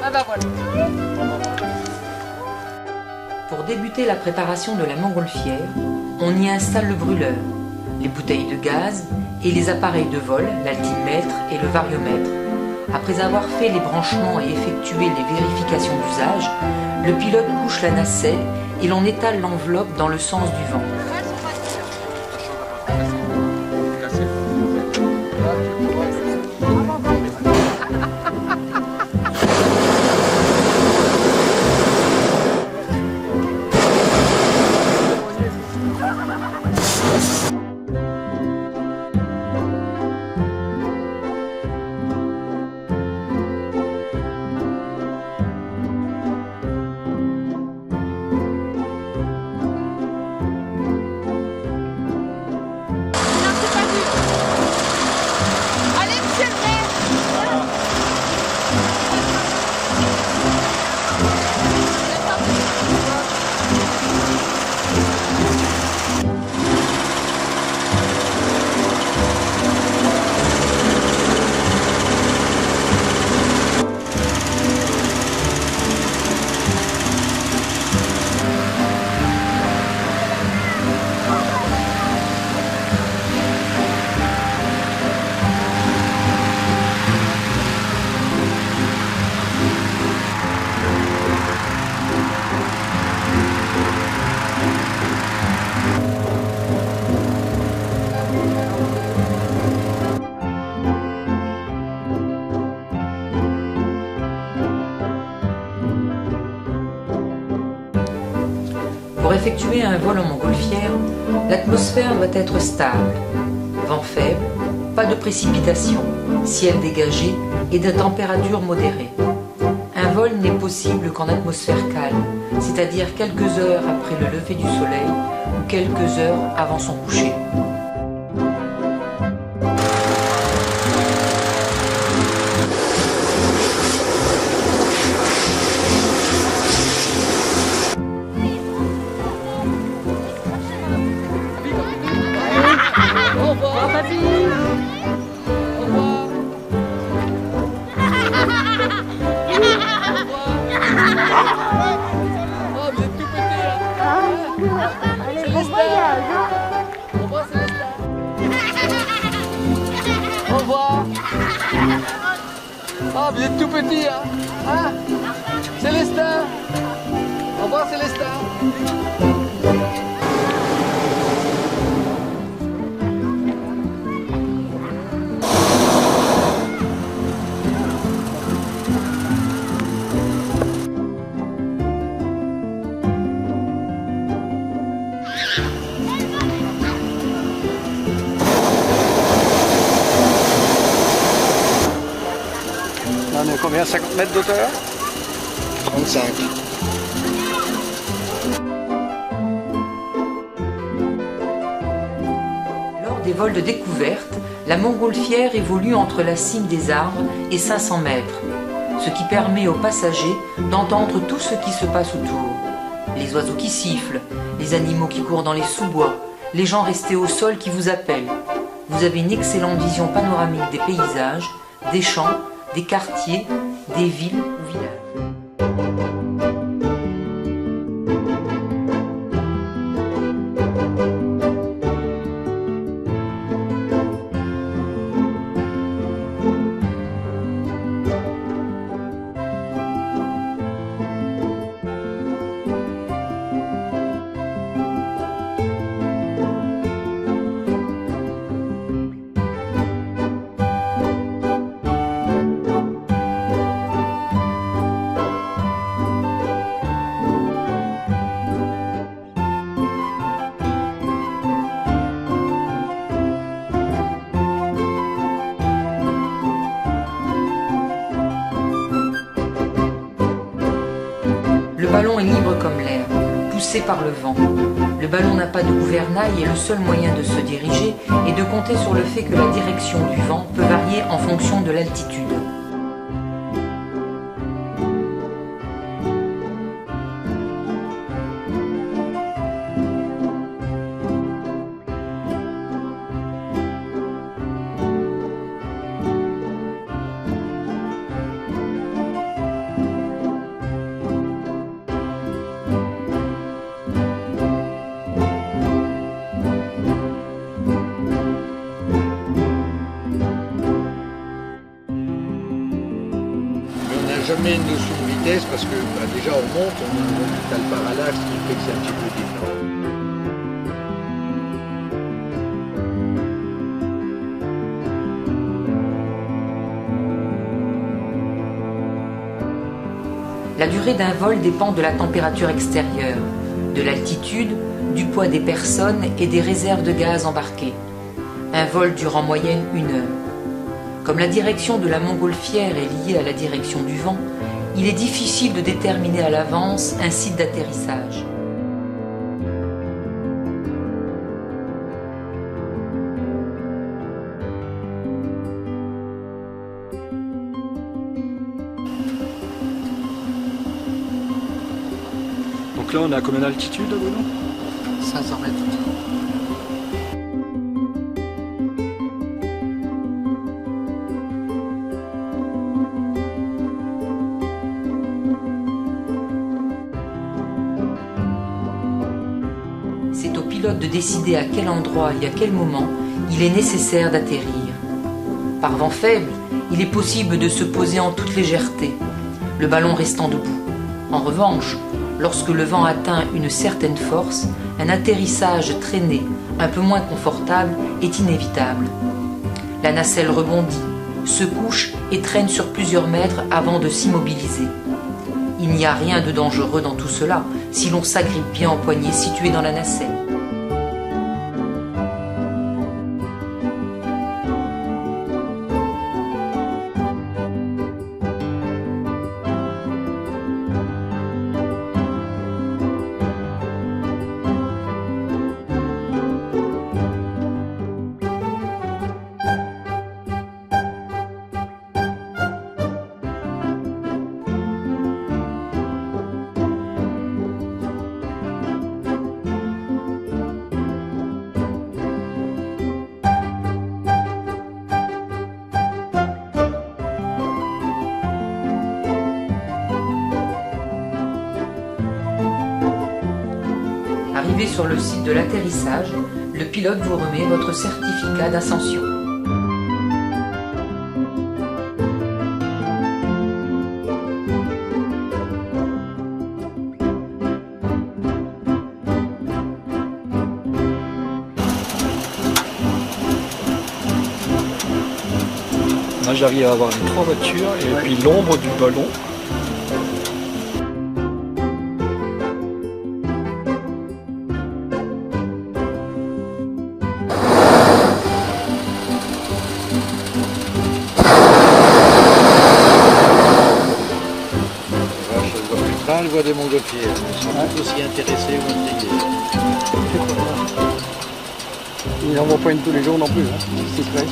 Ah bah voilà. Pour débuter la préparation de la montgolfière, on y installe le brûleur, les bouteilles de gaz et les appareils de vol, l'altimètre et le variomètre. Après avoir fait les branchements et effectué les vérifications d'usage, le pilote couche la nacelle et l'on étale l'enveloppe dans le sens du vent. Pour effectuer un vol en montgolfière, l'atmosphère doit être stable, vent faible, pas de précipitation, ciel dégagé et de température modérée. Un vol n'est possible qu'en atmosphère calme, c'est-à-dire quelques heures après le lever du soleil ou quelques heures avant son coucher. Au revoir, papy. Au revoir. Oh, vous êtes tout petit là. Allez, bon voyage. Au revoir, Célestin. Au revoir. Oh, vous êtes tout petit hein. Hein, Célestin. Au revoir, Célestin. On est combien, 50 mètres d'auteur? 35. Lors des vols de découverte, la montgolfière évolue entre la cime des arbres et 500 mètres, ce qui permet aux passagers d'entendre tout ce qui se passe autour. Les oiseaux qui sifflent, les animaux qui courent dans les sous-bois, les gens restés au sol qui vous appellent. Vous avez une excellente vision panoramique des paysages, des champs, des quartiers, des villes ou villages. Le ballon est libre comme l'air, poussé par le vent. Le ballon n'a pas de gouvernail et le seul moyen de se diriger est de compter sur le fait que la direction du vent peut varier en fonction de l'altitude. jamais une notion de vitesse parce que déjà on monte, on a le parallaxe qui fait que c'est un petit peu différent. La durée d'un vol dépend de la température extérieure, de l'altitude, du poids des personnes et des réserves de gaz embarquées. Un vol dure en moyenne 1 heure. Comme la direction de la montgolfière est liée à la direction du vent, il est difficile de déterminer à l'avance un site d'atterrissage. Donc là, on est à combien d'altitude, Bruno? 500 mètres. C'est au pilote de décider à quel endroit et à quel moment il est nécessaire d'atterrir. Par vent faible, il est possible de se poser en toute légèreté, le ballon restant debout. En revanche, lorsque le vent atteint une certaine force, un atterrissage traîné, un peu moins confortable, est inévitable. La nacelle rebondit, se couche et traîne sur plusieurs mètres avant de s'immobiliser. Il n'y a rien de dangereux dans tout cela si l'on s'agrippe bien aux poignées situées dans la nacelle. Arrivé sur le site de l'atterrissage, le pilote vous remet votre certificat d'ascension. Là, j'arrive à avoir les 3 voitures et puis l'ombre du ballon. Je vois des montgolfières, ils sont tout aussi intéressés ou intrigués. Il n'en voit pas une tous les jours non plus, hein. C'est prêt.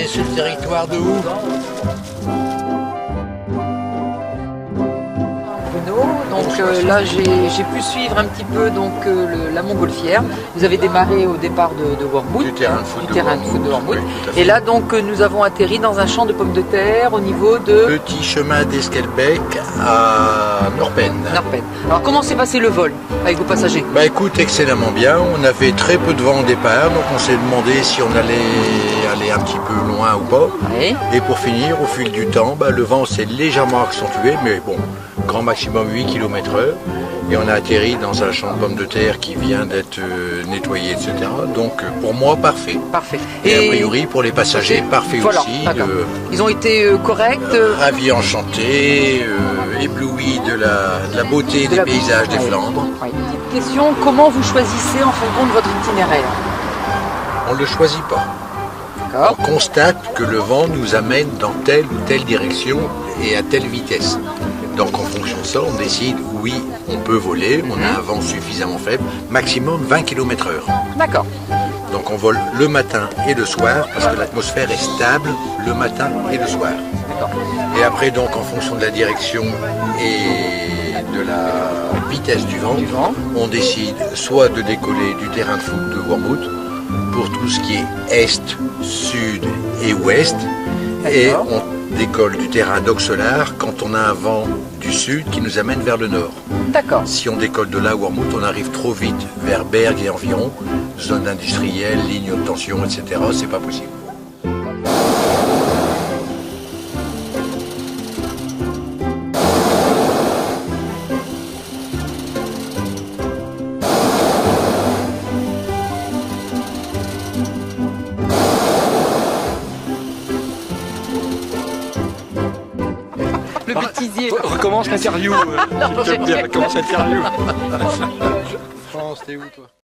est sur le territoire de où? Donc là j'ai pu suivre un petit peu la montgolfière. Vous avez démarré au départ de Wormwood, Du terrain de foot de Wormwood. Oui, tout à fait. Et là donc nous avons atterri dans un champ de pommes de terre au niveau de Petit chemin d'Esquelbec à Norpen. Norpen. Alors comment s'est passé le vol avec vos passagers? Bah écoute, excellemment bien. On avait très peu de vent au départ, donc on s'est demandé si on allait aller un petit peu loin ou pas. Oui. Et pour finir, au fil du temps, bah, le vent s'est légèrement accentué, mais bon, grand maximum 8 km/h. Et on a atterri dans un champ de pommes de terre qui vient d'être nettoyé, etc. Donc pour moi, parfait. Parfait. Et a priori, pour les passagers, parfait voilà, aussi. d'accord. Ils ont été corrects. Ravis, enchantés, éblouis de la beauté des paysages des Flandres. Oui. Petite question, comment vous choisissez en fonction de votre itinéraire? On ne le choisit pas. D'accord. On constate que le vent nous amène dans telle ou telle direction et à telle vitesse. Donc en fonction de ça, on décide, oui, on peut voler, on a un vent suffisamment faible, maximum 20 km/h. D'accord. Donc on vole le matin et le soir, parce que l'atmosphère est stable le matin et le soir. D'accord. Et après, donc en fonction de la direction et de la vitesse du vent, on décide soit de décoller du terrain de foot de Wormwood, pour tout ce qui est est, sud et ouest, et on décolle du terrain d'Auxelard quand on a un vent du sud qui nous amène vers le nord. D'accord. Si on décolle de là, Wormwood, on arrive trop vite vers Berg et environ, zone industrielle, ligne haute tension, etc. C'est pas possible. Le bêtisier. Recommence l'interview. S'il te plaît, recommence l'interview. France, t'es où toi?